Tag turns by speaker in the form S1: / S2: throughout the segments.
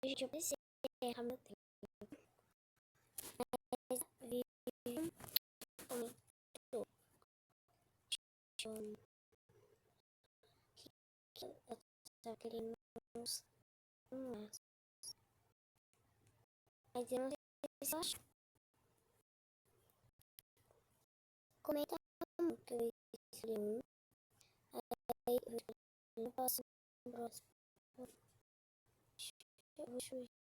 S1: gente, eu pensei errar meu tempo. Mas vi comentou que eu tava querendo uns. Mas eu não sei se eu acho. Comenta que eu escolhi um. Aí eu escolhi o próximo. Deixa eu ver.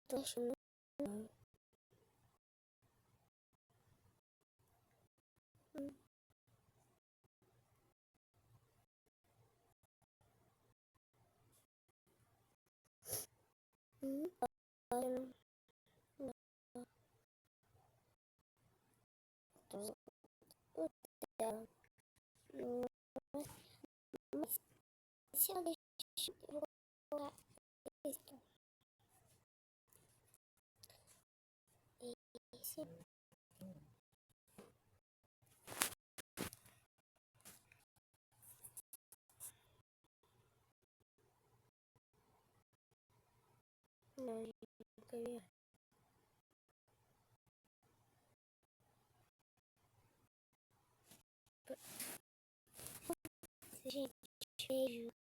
S1: Tô achando. Se eu deixar, eu vou colocar isso. Esse. Não, gente, eu queria. Gente, beijo.